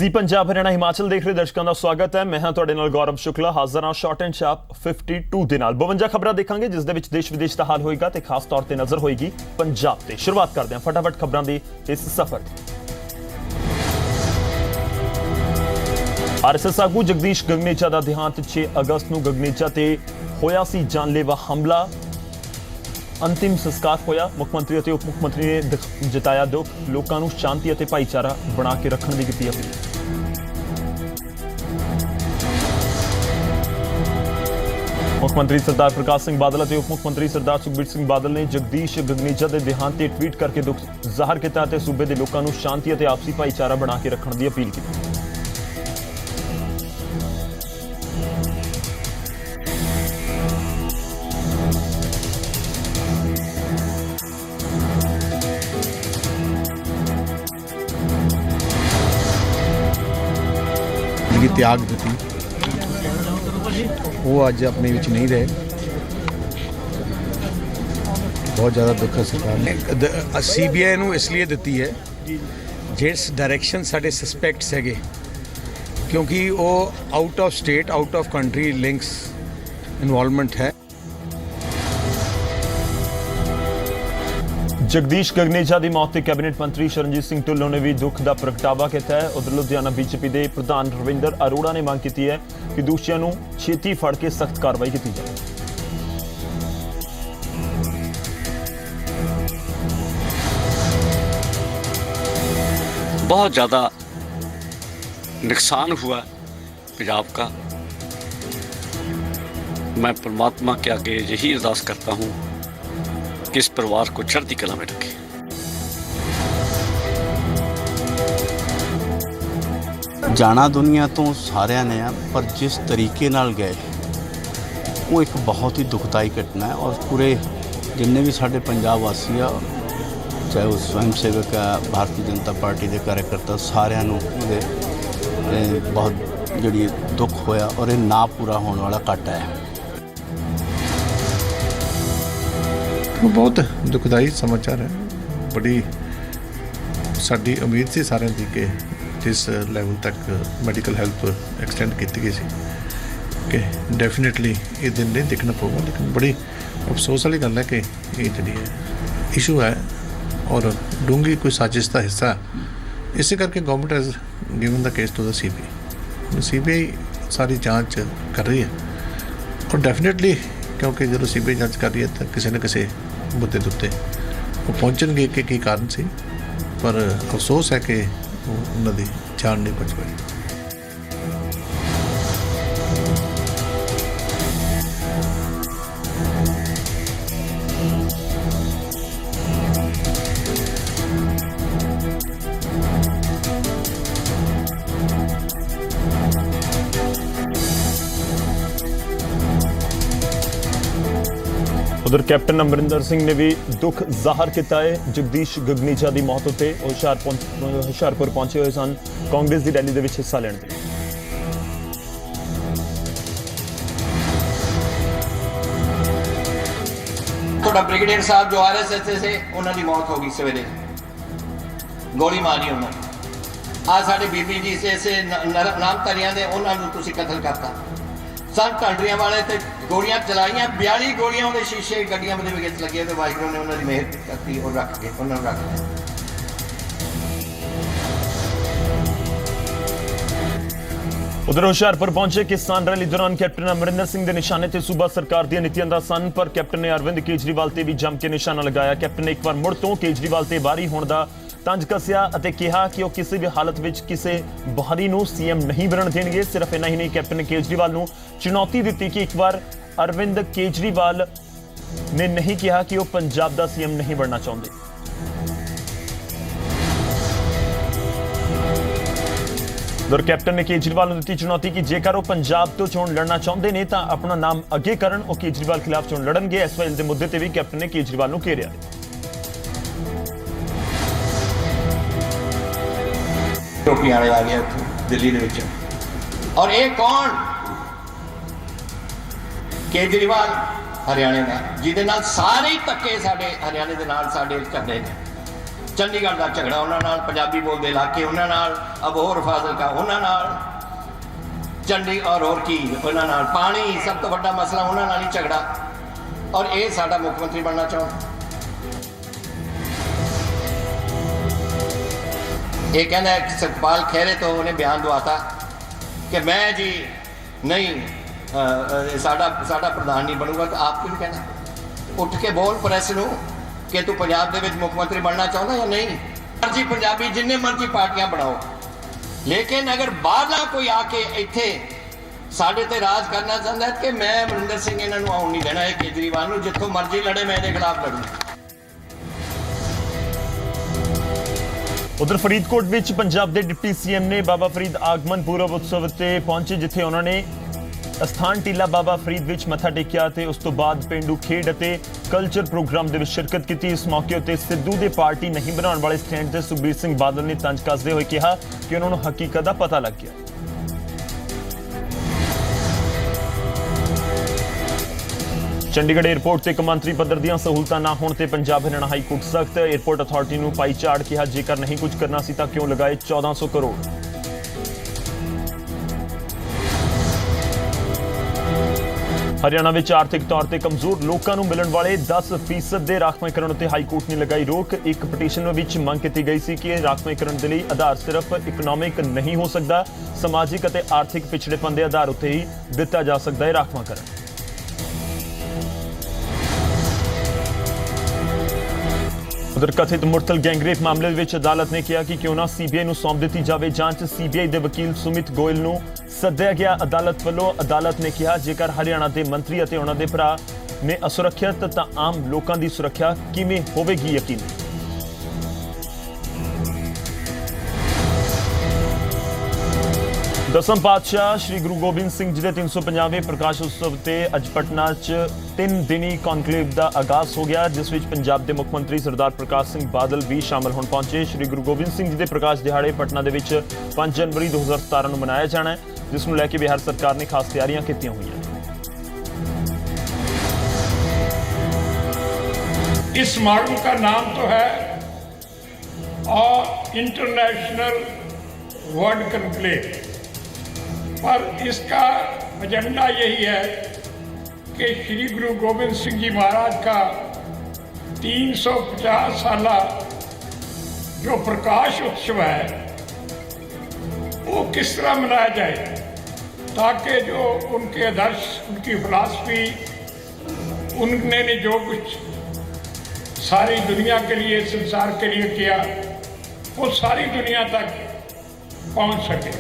जी पंजाब हरियाणा हिमाचल देख रहे दर्शकों का स्वागत है। मैं हाँ तुहाडे नाल गौरव शुक्ला हाज़र हाँ शॉर्ट एंड शार्प 52 दे नाल 52 खबरां देखांगे जिस दे विच देश विदेश का हाल होएगा ते खास तौर ते नज़र होएगी पंजाब ते। शुरुआत करते हैं फटाफट खबरां दी इस सफर दी। आरएसएस आगू जगदीश गगनेचा का देहांत 6 अगस्त नूं गगनेचा ते होया सी जानलेवा हमला। अंतिम संस्कार होया। मुख्यमंत्री और उप मुख्यमंत्री ने जताया दुख। लोगों को शांति और भाईचारा बना के रखने की की अपील। मुख्यमंत्री सरदार प्रकाश सिंह बादल और उप मुख्यमंत्री सरदार सुखबीर सिंह बादल ने जगदीश गगनेचा के देहांत से ट्वीट करके दुख जाहिर किया। सूबे के लोगों को शांति और आपसी भाईचारा बना के रखने की अपील की। त्याग दी वो अज अपने विच नहीं रहे। बहुत ज़्यादा दुख है। सरकार ने CBI नूं इसलिए दी है जिस डायरैक्शन साडे सस्पैक्ट्स है क्योंकि वो out of state out of country links involvement है। जगदीश गगनेचा की मौत से कैबिनेट मंत्री शरणजीत सिंह ढिल्लों ने भी दुख का प्रगटावा किया है। उधर लुधियाना बीजेपी के प्रधान रविंदर अरोड़ा ने मांग की है कि दोषियों को छेती फड़ के सख्त कार्रवाई की जाए। बहुत ज़्यादा नुकसान हुआ पंजाब का। मैं परमात्मा के आगे यही अरदास करता हूँ कि इस परिवार को चढ़ती कला में रखे। जाना दुनिया तो सारिਆਂ ने है पर जिस तरीके नाल गए वो एक बहुत ही दुखदाई घटना है। और पूरे जिन्ने भी साडे पंजाब वासी आ चाहे वो स्वयं सेवक है भारतीय जनता पार्टी के कार्यकर्ता सारिਆਂ ਨੂੰ बहुत जी दुख होया और ये ना पूरा होने वाला घाटा है। बहुत दुखदाई समाचार है। बड़ी साड़ी उम्मीद सी सारे दी कि जिस लैवल तक मैडिकल हेल्प एक्सटेंड की गई सी कि डेफिनेटली ये दिन नहीं देखना पड़ेगा। लेकिन बड़ी अफसोस वाली गल है कि ये जी इशू है और डूंगी कोई साजिश का हिस्सा। इस करके government has given the case to the CBI सारी जांच कर रही है और डेफिनेटली क्योंकि जो CBI जांच कर रही है तो किसी न किसी मुद्दे के उत्ते वो पहुँचणगे कि की कारण से। पर अफसोस है कि उन्होंने जान नहीं बच पाई। उधर कैप्टन अमरिंदर सिंह ने भी दुख जाहिर किया है जगदीश गगनेचा की मौत उत्ते। हुशियारपुर पहुंचे हुए सन कांग्रेस की रैली के हिस्सा लेने। थोड़ा ब्रिगेडियर साहब जो RSS से उन्होंने मौत हो गई सवेरे गोली मारी उन्होंने। आज साढ़े बीबी जी से नामधारियों ने उन्होंने तुसी कतल करता। सन ढांडरियां वाले ते गोलियां चलाइयां 42 गोलियां उन्हें शीशे गड्डियां में विच लगे तो वाहिगुरू ने उन्होंने मेहर करती और रख के उन्होंने रख लिया। उधर हुशियारपुर पहुंचे किसान रैली दौरान कैप्टन अमरिंदर सिंह के निशाने से सूबा सरकार दी नीतियां का सन पर कैप्टन ने अरविंद केजरीवाल से भी जम के निशाना लगाया। कैप्टन ने एक बार मुड़ तो केजरीवाल से बाहरी होने का तंज कसिया और कहा कि वह किसी भी हालत में किसी बाहरी को CM नहीं बनन देंगे। सिर्फ इना ही नहीं कैप्टन ने केजरीवाल को चुनौती दी कि एक बार अरविंद केजरीवाल ने नहीं कहा कि वह पंजाब का CM नहीं बनना चाहते। उधर कैप्टन ने केजरीवाल को दी चुनौती कि जेकर वह पंजाब तो चोण लड़ना चाहते हैं तो अपना नाम अगे करन और केजरीवाल खिलाफ चोण लड़नगे। SYL के मुद्दे पर भी कैप्टन ने केजरीवाल को घेरिया। टोपियां आ गया दिल्ली और ये कौन केजरीवाल हरियाणे का जिहदे नाल सारे धक्के साडे हरियाणे दे नाल साडे करदे ने। ਚੰਡੀਗੜ੍ਹ ਦਾ ਝਗੜਾ ਉਹਨਾਂ ਨਾਲ, ਪੰਜਾਬੀ ਬੋਲਦੇ ਇਲਾਕੇ ਉਹਨਾਂ ਨਾਲ, ਅਬੋਹਰ ਫਾਜ਼ਿਲਕਾ ਉਹਨਾਂ ਨਾਲ, ਚੰਡੀ ਔਰ ਹੋਰ ਕੀ ਉਹਨਾਂ ਨਾਲ, ਪਾਣੀ ਸਭ ਤੋਂ ਵੱਡਾ ਮਸਲਾ ਉਹਨਾਂ ਨਾਲ ਹੀ ਝਗੜਾ, ਔਰ ਇਹ ਸਾਡਾ ਮੁੱਖ ਮੰਤਰੀ ਬਣਨਾ ਚਾਹੁੰਦਾ। ਇਹ ਕਹਿੰਦਾ ਕਿ ਸੁਖਪਾਲ ਖਹਿਰੇ ਤੋਂ ਉਹਨੇ ਬਿਆਨ ਦਵਾਤਾ ਕਿ ਮੈਂ ਜੀ ਨਹੀਂ ਸਾਡਾ ਪ੍ਰਧਾਨ ਨਹੀਂ ਬਣੂਗਾ, ਤਾਂ ਆਪ ਕਿਉਂ ਕਹਿਣਾ? ਉੱਠ ਕੇ ਬੋਲ ਪ੍ਰੈਸ ਨੂੰ ਕਿ ਤੂੰ ਪੰਜਾਬ ਦੇ ਵਿੱਚ ਮੁੱਖ ਮੰਤਰੀ ਬਣਨਾ ਚਾਹੁੰਦਾ ਜਾਂ ਨਹੀਂ। ਮਰਜ਼ੀ ਪੰਜਾਬੀ ਜਿੰਨੇ ਮਰਜ਼ੀ ਪਾਰਟੀਆਂ ਬਣਾਓ, ਲੇਕਿਨ ਅਗਰ ਬਾਹਰਲਾ ਕੋਈ ਆ ਕੇ ਇੱਥੇ ਸਾਡੇ ਤੇ ਰਾਜ ਕਰਨਾ ਚਾਹੁੰਦਾ ਹੈ ਕਿ ਮੈਂ ਅਮਰਿੰਦਰ ਸਿੰਘ ਇਹਨਾਂ ਨੂੰ ਆਉਣ ਨਹੀਂ ਦੇਣਾ, ਇਹ ਕੇਜਰੀਵਾਲ ਨੂੰ ਜਿੱਥੋਂ ਮਰਜ਼ੀ ਲੜੇ ਮੈਂ ਇਹਦੇ ਖਿਲਾਫ ਲੜੂ। ਉਧਰ ਫਰੀਦਕੋਟ ਵਿੱਚ ਪੰਜਾਬ ਦੇ ਡਿਪਟੀ ਸੀਐਮ ਨੇ ਬਾਬਾ ਫਰੀਦ ਆਗਮਨ ਪੂਰਬ ਉਤਸਵ ਤੇ ਪਹੁੰਚੇ, ਜਿੱਥੇ ਉਹਨਾਂ ਨੇ ਅਸਥਾਨ ਟੀਲਾ ਬਾਬਾ ਫਰੀਦ ਵਿੱਚ ਮੱਥਾ ਟੇਕਿਆ ਤੇ ਉਸ ਤੋਂ ਬਾਅਦ ਪਿੰਡੂ ਖੇਡ ਅਤੇ ਕਲਚਰ ਪ੍ਰੋਗਰਾਮ ਦੇ ਵਿੱਚ ਸ਼ਿਰਕਤ ਕੀਤੀ। ਇਸ ਮੌਕੇ ਉੱਤੇ ਸਿੱਧੂ ਦੇ ਪਾਰਟੀ ਨਹੀਂ ਬਣਾਉਣ ਵਾਲੇ ਸਟੈਂਡ ਤੇ ਸੁਖਬੀਰ ਸਿੰਘ ਬਾਦਲ ਨੇ ਤੰਜ ਕੱਸਦੇ ਹੋਏ ਕਿਹਾ ਕਿ ਉਹਨਾਂ ਨੂੰ ਹਕੀਕਤ ਦਾ ਪਤਾ ਲੱਗ ਗਿਆ। ਚੰਡੀਗੜ੍ਹ 에ਅਰਪੋਰਟ ਤੇ ਕੌਮਾਂਤਰੀ ਪੱਧਰ ਦੀਆਂ ਸਹੂਲਤਾਂ ਨਾ ਹੋਣ ਤੇ ਪੰਜਾਬ ਹਰਿਆਣਾ ਹਾਈ ਕੋਰਟ ਸਖਤ, 에ਅਰਪੋਰਟ ਅਥਾਰਟੀ ਨੂੰ ਪਾਈ ਝਾੜ, ਕਿਹਾ ਜੇਕਰ ਨਹੀਂ ਕੁਝ ਕਰਨਾ ਸੀ ਤਾਂ ਕਿਉਂ ਲਗਾਏ 1400 ਕਰੋੜ। ਹਰਿਆਣਾ ਵਿੱਚ ਆਰਥਿਕ ਤੌਰ ਤੇ ਕਮਜ਼ੋਰ ਲੋਕਾਂ ਨੂੰ ਮਿਲਣ ਵਾਲੇ 10% ਦੇ ਰਾਖਵੇਂਕਰਨ ਉੱਤੇ ਹਾਈ ਕੋਰਟ ਨੇ ਲਗਾਈ ਰੋਕ। ਇੱਕ ਪਟੀਸ਼ਨ ਵਿੱਚ ਮੰਗ ਕੀਤੀ ਗਈ ਸੀ ਕਿ ਰਾਖਵੇਂਕਰਨ ਦੇ ਲਈ ਆਧਾਰ ਸਿਰਫ ਇਕਨੋਮਿਕ ਨਹੀਂ ਹੋ ਸਕਦਾ, ਸਮਾਜਿਕ ਅਤੇ ਆਰਥਿਕ ਪਿਛੜੇਪਨ ਦੇ ਆਧਾਰ ਉੱਤੇ ਹੀ ਦਿੱਤਾ ਜਾ ਸਕਦਾ ਹੈ ਰਾਖਵਾਂਕਰਨ। ਉਧਰ ਕਥਿਤ ਮੁਰਤਲ ਗੈਂਗਰੇਪ ਮਾਮਲੇ ਵਿੱਚ ਅਦਾਲਤ ਨੇ ਕਿਹਾ ਕਿ ਕਿਉਂ ਨਾ ਸੀਬੀਆਈ ਨੂੰ ਸੌਂਪ ਦਿੱਤੀ ਜਾਵੇ ਜਾਂਚ। ਸੀਬੀਆਈ ਦੇ ਵਕੀਲ ਸੁਮਿਤ ਗੋਇਲ ਨੂੰ ਸੱਦਿਆ ਗਿਆ ਅਦਾਲਤ ਵੱਲੋਂ। ਅਦਾਲਤ ਨੇ ਕਿਹਾ ਜੇਕਰ ਹਰਿਆਣਾ ਦੇ ਮੰਤਰੀ ਅਤੇ ਉਹਨਾਂ ਦੇ ਭਰਾ ਨੇ ਅਸੁਰੱਖਿਅਤ ਤਾਂ ਆਮ ਲੋਕਾਂ ਦੀ ਸੁਰੱਖਿਆ ਕਿਵੇਂ ਹੋਵੇਗੀ ਯਕੀਨੀ। ਦਸਮ ਪਾਤਸ਼ਾਹ ਸ਼੍ਰੀ ਗੁਰੂ ਗੋਬਿੰਦ ਸਿੰਘ ਜੀ ਦੇ 350ਵੇਂ ਪ੍ਰਕਾਸ਼ ਉਤਸਵ ਤੇ ਅੱਜ ਪਟਨਾ 'ਚ 3 ਦਿਨੀ ਕਨਕਲੇਵ ਦਾ ਆਗਾਜ਼ ਹੋ ਗਿਆ, ਜਿਸ ਵਿੱਚ ਪੰਜਾਬ ਦੇ ਮੁੱਖ ਮੰਤਰੀ ਸਰਦਾਰ ਪ੍ਰਕਾਸ਼ ਸਿੰਘ ਬਾਦਲ ਵੀ ਸ਼ਾਮਲ ਹੋਣ ਪਹੁੰਚੇ। ਸ਼੍ਰੀ ਗੁਰੂ ਗੋਬਿੰਦ ਸਿੰਘ ਜੀ ਦੇ ਪ੍ਰਕਾਸ਼ ਦਿਹਾੜੇ ਪਟਨਾ ਦੇ ਵਿੱਚ 5 ਜਨਵਰੀ 2017 ਨੂੰ ਮਨਾਇਆ ਜਾਣਾ ਹੈ, ਜਿਸ ਨੂੰ ਲੈ ਕੇ ਬਿਹਾਰ ਸਰਕਾਰ ਨੇ ਖਾਸ ਤਿਆਰੀਆਂ ਕੀਤੀਆਂ ਹੋਈਆਂ। इस मॉडल का नाम तो है इंटरनेशनल वर्ल्ड कॉन्क्लेव, पर इसका एजेंडा यही है कि श्री गुरु गोबिंद सिंह जी महाराज का 350 साला जो प्रकाश उत्सव है वो किस तरह मनाया जाए, ताकि जो उनके आदर्श, उनकी फिलॉसफी, उनने ने जो कुछ सारी दुनिया के लिए, संसार के लिए किया, वो सारी दुनिया तक पहुंच सके।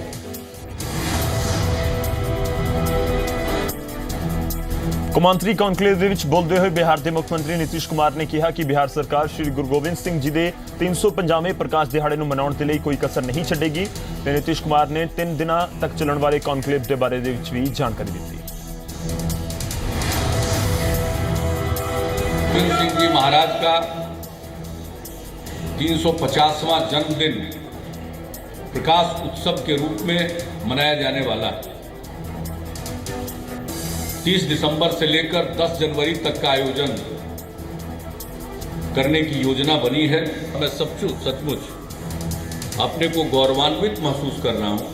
ਕੌਮਾਂਤਰੀ ਕਨਕਲੇਵ ਦੇ ਵਿੱਚ ਬੋਲਦੇ ਹੋਏ ਬਿਹਾਰ ਦੇ ਮੁੱਖ ਮੰਤਰੀ ਨਿਤੀਸ਼ ਕੁਮਾਰ ਨੇ ਕਿਹਾ ਕਿ ਬਿਹਾਰ ਸਰਕਾਰ ਸ਼੍ਰੀ ਗੁਰੂ ਗੋਬਿੰਦ ਸਿੰਘ ਜੀ ਦੇ 350ਵੇਂ ਪ੍ਰਕਾਸ਼ ਦਿਹਾੜੇ ਨੂੰ ਮਨਾਉਣ ਦੇ ਲਈ ਕੋਈ ਕਸਰ ਨਹੀਂ ਛੱਡੇਗੀ ਤੇ ਨਿਤੀਸ਼ ਕੁਮਾਰ ਨੇ 3 ਦਿਨਾਂ ਤੱਕ ਚੱਲਣ ਵਾਲੇ ਕਨਕਲੇਵ ਦੇ ਬਾਰੇ ਦੇ ਵਿੱਚ ਵੀ ਜਾਣਕਾਰੀ ਦਿੱਤੀ। गोविंद सिंह जी महाराज का 350वां जन्मदिन प्रकाश उत्सव के रूप में मनाया जाने वाला है। 30 दिसंबर से लेकर 10 जनवरी तक का आयोजन करने की योजना बनी है। मैं सचमुच अपने को गौरवान्वित महसूस कर रहा हूं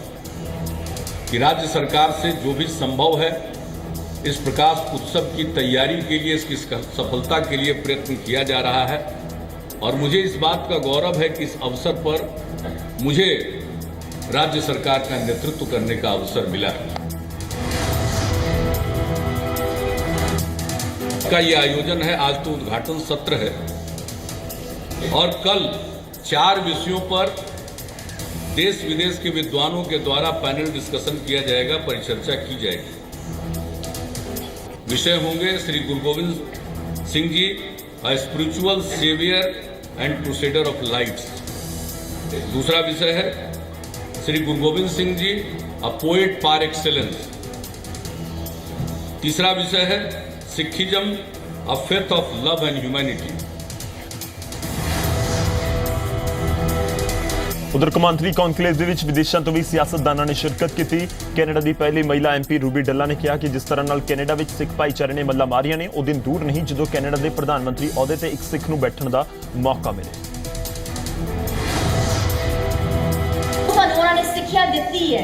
कि राज्य सरकार से जो भी संभव है इस प्रकाश उत्सव की तैयारी के लिए, इसकी सफलता के लिए प्रयत्न किया जा रहा है। और मुझे इस बात का गौरव है कि इस अवसर पर मुझे राज्य सरकार का नेतृत्व करने का अवसर मिला है। का ये आयोजन है, आज तो उद्घाटन सत्र है और कल 4 विषयों पर देश विदेश के विद्वानों के द्वारा पैनल डिस्कशन किया जाएगा, परिचर्चा की जाएगी। विषय होंगे Shri Guru Gobind Singh ji spiritual saviour and crusader of lights. दूसरा विषय है Shri Guru Gobind Singh ji a poet par excellence. तीसरा विषय है Sikhism a faith of love and humanity. ਉਧਰ ਕੌਮਾਂਤਰੀ ਕਨਕਲੇਵ ਦੇ ਵਿੱਚ ਵਿਦੇਸ਼ਾਂ ਤੋਂ ਵੀ ਸਿਆਸਤਦਾਨਾਂ ਨੇ ਸ਼ਿਰਕਤ ਕੀਤੀ। ਕੈਨੇਡਾ ਦੀ ਪਹਿਲੀ ਮਹਿਲਾ ਐਮਪੀ ਰੂਬੀ ਡੱਲਾ ਨੇ ਕਿਹਾ ਕਿ ਜਿਸ ਤਰ੍ਹਾਂ ਨਾਲ ਕੈਨੇਡਾ ਵਿੱਚ ਸਿੱਖ ਭਾਈਚਾਰੇ ਨੇ ਮੱਲਾਂ ਮਾਰੀਆਂ ਨੇ, ਉਹ ਦਿਨ ਦੂਰ ਨਹੀਂ ਜਦੋਂ ਕੈਨੇਡਾ ਦੇ ਪ੍ਰਧਾਨ ਮੰਤਰੀ ਅਹੁਦੇ ਤੇ ਇੱਕ ਸਿੱਖ ਨੂੰ ਬੈਠਣ ਦਾ ਮੌਕਾ ਮਿਲੇ। ਸਿੱਖਿਆ ਦਿੱਤੀ ਹੈ।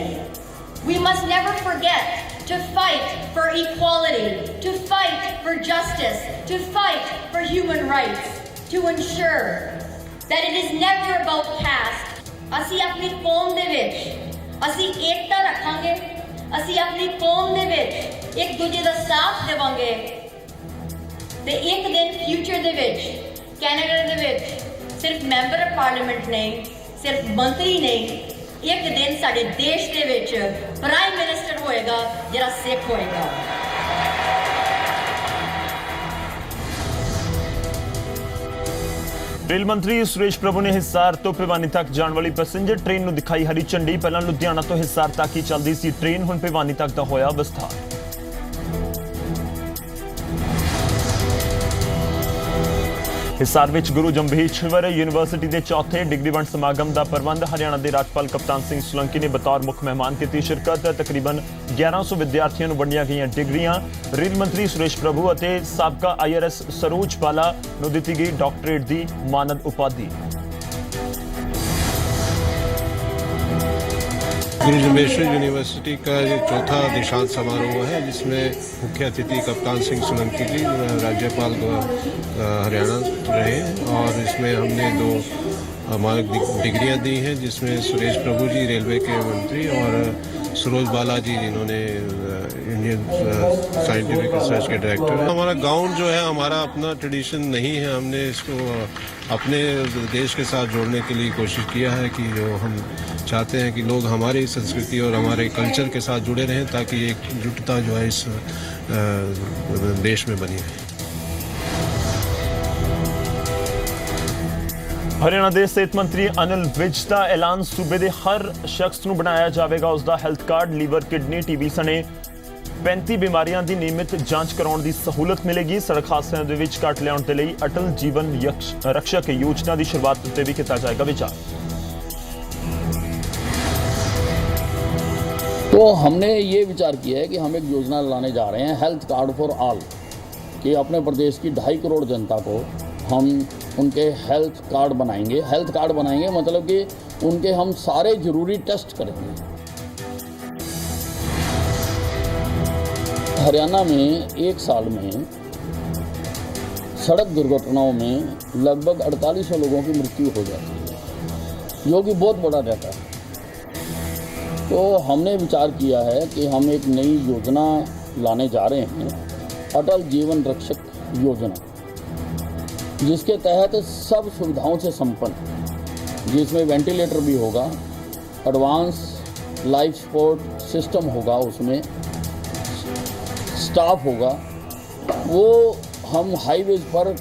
We must never forget to fight for equality, to fight for justice, to fight for human rights, to ensure that it is never about caste. ਅਸੀਂ ਆਪਣੀ ਕੌਮ ਦੇ ਵਿੱਚ ਅਸੀਂ ਏਕਤਾ ਰੱਖਾਂਗੇ, ਅਸੀਂ ਆਪਣੀ ਕੌਮ ਦੇ ਵਿੱਚ ਇੱਕ ਦੂਜੇ ਦਾ ਸਾਥ ਦੇਵਾਂਗੇ ਤੇ ਇੱਕ ਦਿਨ ਫਿਊਚਰ ਦੇ ਵਿੱਚ ਕੈਨੇਡਾ ਦੇ ਵਿੱਚ ਸਿਰਫ ਮੈਂਬਰ ਆਫ ਪਾਰਲੀਮੈਂਟ ਨਹੀਂ, ਸਿਰਫ ਮੰਤਰੀ ਨਹੀਂ, ਇੱਕ ਦਿਨ ਸਾਡੇ ਦੇਸ਼ ਦੇ ਵਿੱਚ ਪ੍ਰਾਈਮ ਮਿਨਿਸਟਰ ਹੋਏਗਾ ਜਿਹੜਾ ਸਿੱਖ ਹੋਏਗਾ। रेल मंत्री सुरेश प्रभु ने हिसार तो भिवानी तक जाने वाली पैसेंजर ट्रेन ਨੂੰ ਦਿਖਾਈ ਹਰੀ ਝੰਡੀ। ਪਹਿਲਾਂ ਲੁਧਿਆਣਾ ਤੋਂ ਹਿਸਾਰ ਤੱਕ ਹੀ ਚੱਲਦੀ ਸੀ ਟ੍ਰੇਨ, ਹੁਣ ਭਿਵਾਨੀ ਤੱਕ ਦਾ ਹੋਇਆ ਵਿਸਥਾਰ। ਹਿਸਾਰ ਵਿੱਚ ਗੁਰੂ ਜੰਭੀਸ਼ਵਰ ਯੂਨੀਵਰਸਿਟੀ ਦੇ ਚੌਥੇ ਡਿਗਰੀ ਵੰਡ ਸਮਾਗਮ ਦਾ ਪ੍ਰਬੰਧ ਹਰਿਆਣਾ ਦੇ ਰਾਜਪਾਲ ਕਪਤਾਨ ਸਿੰਘ ਸੋਲੰਕੀ ਨੇ ਬਤੌਰ ਮੁੱਖ ਮਹਿਮਾਨ ਕੀਤੀ ਸ਼ਿਰਕਤ। ਤਕਰੀਬਨ 1100 ਵਿਦਿਆਰਥੀਆਂ ਨੂੰ ਵੰਡੀਆਂ ਗਈਆਂ ਡਿਗਰੀਆਂ। ਰੇਲ ਮੰਤਰੀ ਸੁਰੇਸ਼ ਪ੍ਰਭੂ ਅਤੇ ਸਾਬਕਾ IRS ਸਰੋਜ ਬਾਲਾ ਨੂੰ ਦਿੱਤੀ ਗਈ ਡਾਕਟਰੇਟ ਦੀ ਮਾਨਦ ਉਪਾਧੀ। गुरु जम्भेश्वर यूनिवर्सिटी का ये चौथा दीक्षांत समारोह है, जिसमें मुख्य अतिथि कप्तान सिंह सोलंकी जी राज्यपाल हरियाणा रहे, और इसमें हमने 2 मानक डिग्रियां दी हैं, जिसमें सुरेश प्रभु जी रेलवे के मंत्री और सरोज बाला जी जिन्होंने इंडियन साइंटिफिक रिसर्च के डायरेक्टर हैं। हमारा गाउन जो है हमारा अपना ट्रेडिशन नहीं है, हमने इसको अपने देश के साथ जोड़ने के लिए कोशिश किया है कि जो हम चाहते हैं कि लोग हमारी संस्कृति और हमारे कल्चर के साथ जुड़े रहें, ताकि एकजुटता जो है इस देश में बनी रहे। ਹਰਿਆਣਾ ਦੇ ਸਿਹਤ ਮੰਤਰੀ ਅਨਿਲ ਵਿਜ ਦਾ ਐਲਾਨ, ਸੂਬੇ ਦੇ ਹਰ ਸ਼ਖਸ ਨੂੰ ਬਣਾਇਆ ਜਾਵੇਗਾ ਉਸ ਦਾ health card. Liver, kidney, TB ਸਣੇ 35 ਬਿਮਾਰੀਆਂ ਦੀ ਨਿਯਮਿਤ ਜਾਂਚ ਕਰਾਉਣ ਦੀ ਸਹੂਲਤ ਮਿਲੇਗੀ। ਸੜਕ ਹਾਦਸਿਆਂ ਦੇ ਵਿੱਚ ਘੱਟ ਲਿਆਉਣ ਦੇ ਲਈ ਅਟਲ ਜੀਵਨ ਰਕਸ਼ਕ ਯੋਜਨਾ ਦੀ ਸ਼ੁਰੂਆਤ ਉੱਤੇ ਵੀ ਕੀਤਾ ਜਾਏਗਾ ਵਿਚਾਰ। तो हमने ये विचार किया है कि हम एक योजना लाने जा रहे हैं, हेल्थ कार्ड फॉर ऑल, कि अपने प्रदेश की 2.5 करोड़ जनता को हम उनके हेल्थ कार्ड बनाएंगे। हेल्थ कार्ड बनाएंगे मतलब कि उनके हम सारे ज़रूरी टेस्ट करेंगे। हरियाणा में एक साल में सड़क दुर्घटनाओं में लगभग 4800 लोगों की मृत्यु हो जाती है, जो कि बहुत बड़ा डाटा है। तो हमने विचार किया है कि हम एक नई योजना लाने जा रहे हैं, अटल जीवन रक्षक योजना, जिसके तहत सब सुविधाओं से संपन्न, जिसमें वेंटिलेटर भी होगा, एडवांस लाइफ सपोर्ट सिस्टम होगा, उसमें स्टाफ होगा, वो हम हाईवेज पर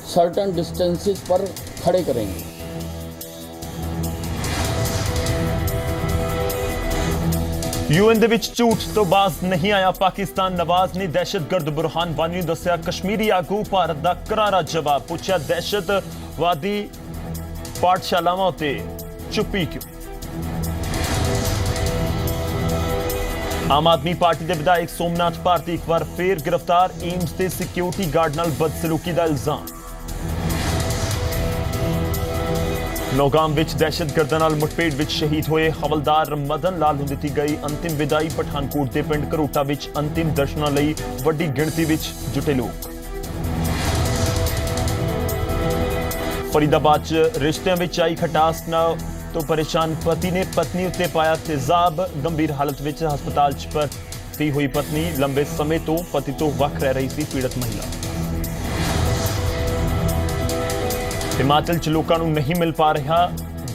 सर्टेन डिस्टेंसेस पर खड़े करेंगे। UN ਦੇ ਵਿੱਚ ਝੂਠ ਤੋਂ ਬਾਜ਼ ਨਹੀਂ ਆਇਆ ਪਾਕਿਸਤਾਨ। ਨਵਾਜ਼ ਨੇ ਦਹਿਸ਼ਤਗਰਦ ਬੁਰਹਾਨ ਵਾਨੀ ਨੂੰ ਦੱਸਿਆ ਕਸ਼ਮੀਰੀ ਆਗੂ। ਭਾਰਤ ਦਾ ਕਰਾਰਾ ਜਵਾਬ। ਪੁੱਛਿਆ ਦਹਿਸ਼ਤਵਾਦੀ ਪਾਠਸ਼ਾਲਾਵਾਂ ਉੱਤੇ ਚੁੱਪੀ ਕਿਉਂ। ਆਮ ਆਦਮੀ ਪਾਰਟੀ ਦੇ ਵਿਧਾਇਕ ਸੋਮਨਾਥ ਭਾਰਤੀ ਇੱਕ ਵਾਰ ਫੇਰ ਗ੍ਰਿਫਤਾਰ। ਏਮਸ ਦੇ ਸਿਕਿਉਰਿਟੀ ਗਾਰਡ ਨਾਲ ਬਦਸਲੂਕੀ ਦਾ ਇਲਜ਼ਾਮ। ਨੌਗਾਮ ਵਿੱਚ ਦਹਿਸ਼ਤਗਰਦਾਂ ਨਾਲ ਮੁਠਭੇੜ ਵਿੱਚ ਸ਼ਹੀਦ ਹੋਏ ਹਵਲਦਾਰ ਮਦਨ ਲਾਲ ਨੂੰ ਦਿੱਤੀ ਗਈ ਅੰਤਿਮ ਵਿਦਾਈ। ਪਠਾਨਕੋਟ ਦੇ ਪਿੰਡ ਘਰੋਟਾ ਵਿੱਚ ਅੰਤਿਮ ਦਰਸ਼ਨਾਂ ਲਈ ਵੱਡੀ ਗਿਣਤੀ ਵਿੱਚ ਜੁਟੇ ਲੋਕ। ਫਰੀਦਾਬਾਦ 'ਚ ਰਿਸ਼ਤਿਆਂ ਵਿੱਚ ਆਈ ਖਟਾਸ ਨਾਲ ਤੋਂ ਪਰੇਸ਼ਾਨ ਪਤੀ ਨੇ ਪਤਨੀ ਉੱਤੇ ਪਾਇਆ ਤੇਜ਼ਾਬ। ਗੰਭੀਰ ਹਾਲਤ ਵਿੱਚ ਹਸਪਤਾਲ 'ਚ ਭਰਤੀ ਹੋਈ ਪਤਨੀ। ਲੰਬੇ ਸਮੇਂ ਤੋਂ ਪਤੀ ਤੋਂ ਵੱਖ ਰਹਿ ਰਹੀ ਸੀ ਪੀੜਤ ਮਹਿਲਾ। ਹਿਮਾਚਲ 'ਚ ਲੋਕਾਂ ਨੂੰ ਨਹੀਂ ਮਿਲ ਪਾ ਰਿਹਾ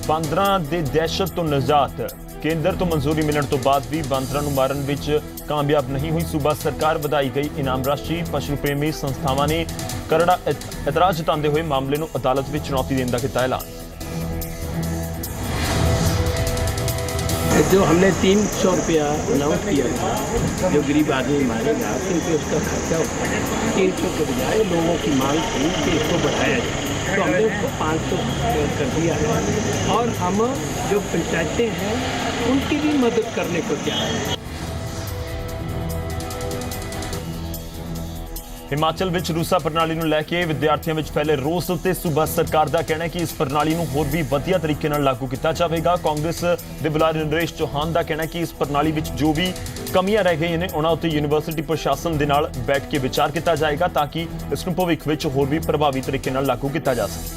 ਬਾਂਦਰਾਂ ਦੇ ਦਹਿਸ਼ਤ ਤੋਂ ਨਿਜਾਤ। ਕੇਂਦਰ ਤੋਂ ਮਨਜ਼ੂਰੀ ਮਿਲਣ ਤੋਂ ਬਾਅਦ ਵੀ ਬਾਂਦਰਾਂ ਨੂੰ ਮਾਰਨ ਵਿੱਚ ਕਾਮਯਾਬ ਨਹੀਂ ਹੋਈ ਸੂਬਾ ਸਰਕਾਰ। ਵਧਾਈ ਗਈ ਇਨਾਮ ਰਾਸ਼ੀ। ਪਸ਼ੂ ਪ੍ਰੇਮੀ ਸੰਸਥਾਵਾਂ ਨੇ ਕਰੜਾ ਇਤਰਾਜ਼ ਜਤਾਉਂਦੇ ਹੋਏ ਮਾਮਲੇ ਨੂੰ ਅਦਾਲਤ ਵਿੱਚ ਚੁਣੌਤੀ ਦੇਣ ਦਾ ਕੀਤਾ ਐਲਾਨ। जो हमने 300 रुपया अनाउंस किया था, जो गरीब आदमी मारेगा क्योंकि उसका खर्चा होता है, 300 के बजाय लोगों की मांग थी कि इसको बढ़ाया जाए, तो हमने उसको 500 कर दिया है। और हम जो पंचायतें हैं उनकी भी मदद करने को तैयार हैं। ਹਿਮਾਚਲ ਵਿੱਚ ਰੂਸਾ ਪ੍ਰਣਾਲੀ ਨੂੰ ਲੈ ਕੇ ਵਿਦਿਆਰਥੀਆਂ ਵਿੱਚ ਫੈਲੇ ਰੋਸ ਉੱਤੇ ਸੂਬਾ ਸਰਕਾਰ ਦਾ ਕਹਿਣਾ ਹੈ ਕਿ ਇਸ ਪ੍ਰਣਾਲੀ ਨੂੰ ਹੋਰ ਵੀ ਵਧੀਆ ਤਰੀਕੇ ਨਾਲ ਲਾਗੂ ਕੀਤਾ ਜਾਵੇਗਾ। ਕਾਂਗਰਸ ਦੇ ਬੁਲਾਰੇ ਨਰੇਸ਼ ਚੌਹਾਨ ਦਾ ਕਹਿਣਾ ਹੈ ਕਿ ਇਸ ਪ੍ਰਣਾਲੀ ਵਿੱਚ ਜੋ ਵੀ ਕਮੀਆਂ ਰਹਿ ਗਈਆਂ ਨੇ ਉਹਨਾਂ ਉੱਤੇ ਯੂਨੀਵਰਸਿਟੀ ਪ੍ਰਸ਼ਾਸਨ ਦੇ ਨਾਲ ਬੈਠ ਕੇ ਵਿਚਾਰ ਕੀਤਾ ਜਾਏਗਾ ਤਾਂ ਕਿ ਇਸ ਨੂੰ ਭਵਿੱਖ ਵਿੱਚ ਹੋਰ ਵੀ प्रभावी तरीके नाल लागू किया जा सके।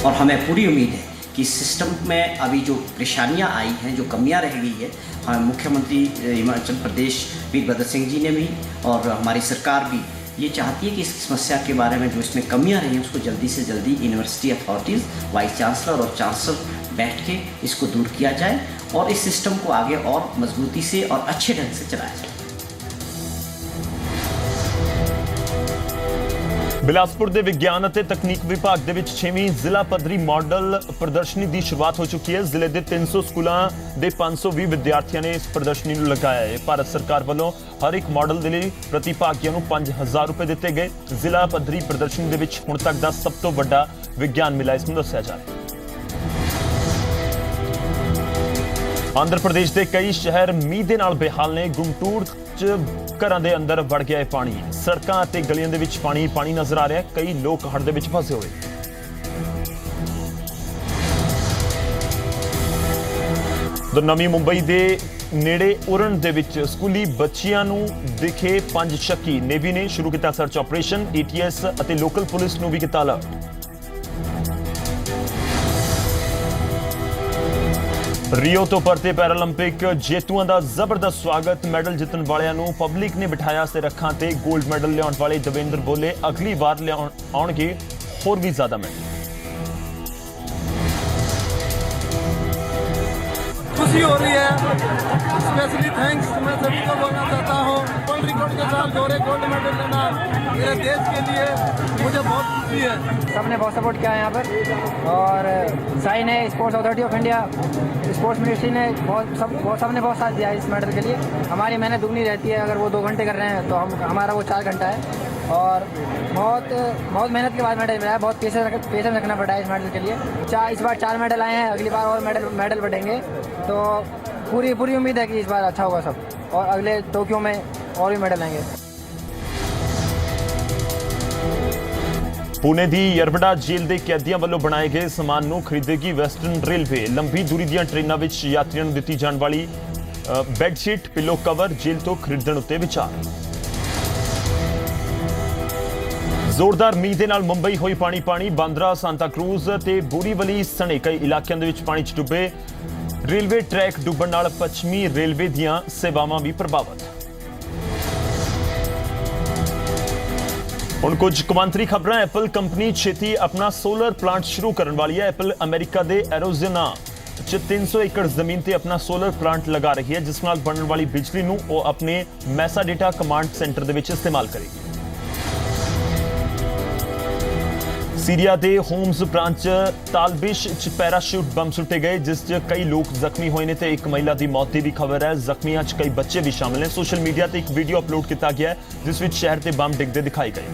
और हमें पूरी उम्मीद है कि सिस्टम में अभी जो परेशानियां आई हैं, जो कमियां रह गई है, हाँ, मुख्यमंत्री हिमाचल प्रदेश वीरभद्र सिंह जी ने भी और हमारी सरकार भी ये चाहती है कि इस समस्या के बारे में जो इसमें कमियां रही हैं उसको जल्दी से जल्दी यूनिवर्सिटी अथॉरिटीज़, वाइस चांसलर और चांसलर बैठ के इसको दूर किया जाए और इस सिस्टम को आगे और मजबूती से और अच्छे ढंग से चलाया जाए। बिलासपुर के विज्ञान और तकनीक विभाग के 6वीं जिला पद्धरी मॉडल प्रदर्शनी की शुरुआत हो चुकी है। जिले के 300 स्कूलों के 520 विद्यार्थियों ने इस प्रदर्शनी को लगाया है। भारत सरकार वालों हर एक मॉडल के लिए प्रतिभागियों को 5000 रुपए दिए गए। जिला पद्धरी प्रदर्शनी के विच हुण तक का सब तो बड़ा विज्ञान मेला इसमें दस्या जा रहा है। आंध्र प्रदेश के कई शहर मीह के नाल बेहाल ने। गुंटूर च घरां दे अंदर वड़ गया है पानी। सड़कां ते गलियां दे विच पानी पानी नजर आ रहा है। कई लोग हड़ दे विच फसे हुए। तो नवी मुंबई दे नेड़े उरण दे विच स्कूली बच्चियां नूं दिखे 5 शक्की। नेवी ने शुरू किया सर्च ऑपरेशन। ATS अते लोकल पुलिस नूं भी किया अलर्ट। रियो तो परते पैरालंपिक जेतुआं दा जबरदस्त स्वागत। मैडल जितन वालियां नूं पब्लिक ने बिठाया सिर अखां ते। गोल्ड मैडल लियाउण वाले दविंदर बोले अगली बार आउणगे होर भी ज्यादा मैडल। खुशी हो रही है, स्पेशली थैंक्स मैं सभी को बोलना चाहता हूँ। वर्ल्ड रिकॉर्ड के साथ जोड़े गोल्ड मेडल लेना मेरे देश के लिए मुझे बहुत खुशी है। सबने बहुत सपोर्ट किया है यहाँ पर और साई ने sports authority of India, sports ministry ने सबने बहुत साथ दिया है इस मेडल के लिए। हमारी मेहनत दुगनी रहती है। अगर वो 2 घंटे कर रहे हैं तो हमारा वो 4 घंटा है और बहुत मेहनत के बाद मेडल मिला है। बहुत पेशेंस रखना पड़ा है इस मेडल के लिए। इस बार 4 मेडल आए हैं, अगली बार और मेडल बढ़ेंगे। तो पूरी उम्मीद है कि इस बार अच्छा होगा सब और अगले टोक्यो में और भी मेडल आएंगे। पुणे की यरबड़ा जेल के कैदियों वालों बनाए गए समान नूं खरीदेगी वैसटर्न रेलवे। लंबी दूरी दी ट्रेनों में यात्रियों नूं दित्ती जाने वाली बैडशीट पिलो कवर जेल तो खरीदण उत्ते विचार। जोरदार मीह दे नाल मुंबई होई पानी पानी। बांद्रा, सांता क्रूज ते बोरीवली सने कई इलाकों दे विच पानी च डुबे। रेलवे ट्रैक डुबण नाल पश्चिमी रेलवे दीआं सेवावां भी प्रभावित। हुण कुछ कौमांतरी खबरां। एप्पल कंपनी छेती अपना सोलर प्लांट शुरू करने वाली है। एप्पल अमेरिका के एरोज़ोना च 300 एकड़ जमीन ते अपना सोलर प्लांट लगा रही है जिस नाल बनने वाली बिजली नूं वो अपने मैसाडेटा कमांड सेंटर दे विच इस्तेमाल करेगी। सीरिया के होम्स प्रांत तालबिश च पैराशूट बम सुटे गए जिस च कई लोग जख्मी हुए हैं। एक महिला की मौत की भी खबर है। जख्मियों च कई बच्चे भी शामिल हैं। सोशल मीडिया ते एक वीडियो अपलोड किया गया है जिस विच शहर से बम डिगदे दिखाए गए।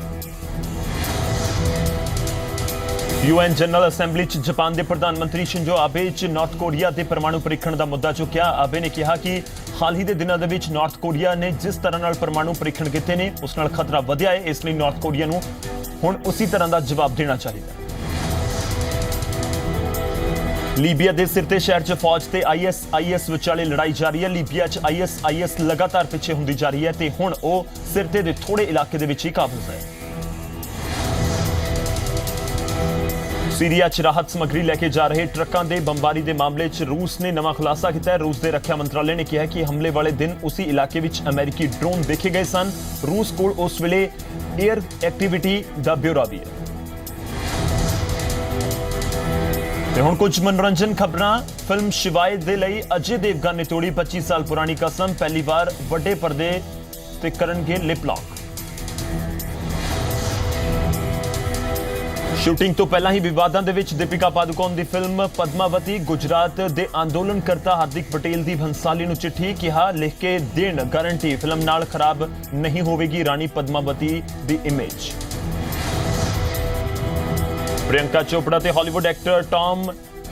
UN जनरल असैंबली च जापान के प्रधानमंत्री शिंजो आबे च नॉर्थ कोरिया के परमाणु परीक्षण का मुद्दा चुकिया। आबे ने कहा कि हाल ही के दिनों के विच नॉर्थ कोरिया ने जिस तरह नाल परमाणु परीक्षण किए हैं उस नाल खतरा वधिया है। इसलिए नॉर्थ कोरिया नूं हुण उसी तरह का जवाब देना चाहिए। लीबिया के सिरते शहर च फौज ते IS विचाले लड़ाई जारी है। लीबिया च IS लगातार पिछे होंदी जा रही है ते हुण वो सिरते के थोड़े इलाके दे विच ही काबूज है। सीरिया च राहत समग्री लैके जा रहे ट्रकों के बंबारी के मामले च रूस ने नवा खुलासा किया है। रूस के रक्षा मंत्रालय ने कहा कि हमले वाले दिन उसी इलाके में अमेरिकी ड्रोन देखे गए सन। रूस को उस वेले एयर एक्टिविटी का ब्यौरा भी है। हुण कुछ मनोरंजन खबरां। फिल्म शिवाय दे लई अजय देवगन ने तोड़ी 25 साल पुरानी कसम। पहली बार वड्डे पर्दे ते करनगे लिप लॉक। शूटिंग तो पहला ही विवादां दे विच दीपिका पादुकोण की फिल्म पद्मावती। गुजरात के आंदोलनकर्ता हार्दिक पटेल की भंसाली नूं चिट्ठी कहा लिख के देण गारंटी फिल्म नाल खराब नहीं होवेगी रानी पद्मावती की इमेज। प्रियंका चोपड़ा ते हॉलीवुड एक्टर टॉम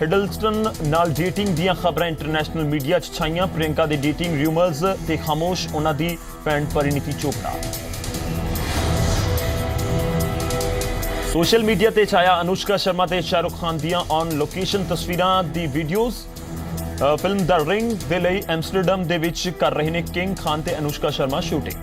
हिडलस्टन नाल डेटिंग ਦੀਆਂ ਖਬਰਾਂ ਇੰਟਰਨੈਸ਼ਨਲ ਮੀਡੀਆ 'ਚ ਛਾਈਆਂ। ਪ੍ਰਿयंका ਦੇ ਡੇਟਿੰਗ ਰਿਊਮਰਸ ਤੇ ਖਾਮੋਸ਼ ਉਹਨਾਂ ਦੀ ਭੈਣ ਪਰਿਨੀਤੀ ਚੋਪੜਾ। ਸੋਸ਼ਲ ਮੀਡੀਆ ਤੇ ਛਾਇਆ ਅਨੁਸ਼ਕਾ ਸ਼ਰਮਾ ਤੇ ਸ਼ਾਹਰੁਖ ਖਾਨ ਦੀਆਂ ਔਨ ਲੋਕੇਸ਼ਨ ਤਸਵੀਰਾਂ ਦੀ ਵੀਡੀਓਜ਼। ਫਿਲਮ ਦ ਰਿੰਗ ਦੇ ਲਈ ਐਮਸਟਰਡਮ ਦੇ ਵਿੱਚ ਕਰ ਰਹੇ ਨੇ ਕਿੰਗ ਖਾਨ ਤੇ ਅਨੁਸ਼ਕਾ ਸ਼ਰਮਾ ਸ਼ੂਟਿੰਗ।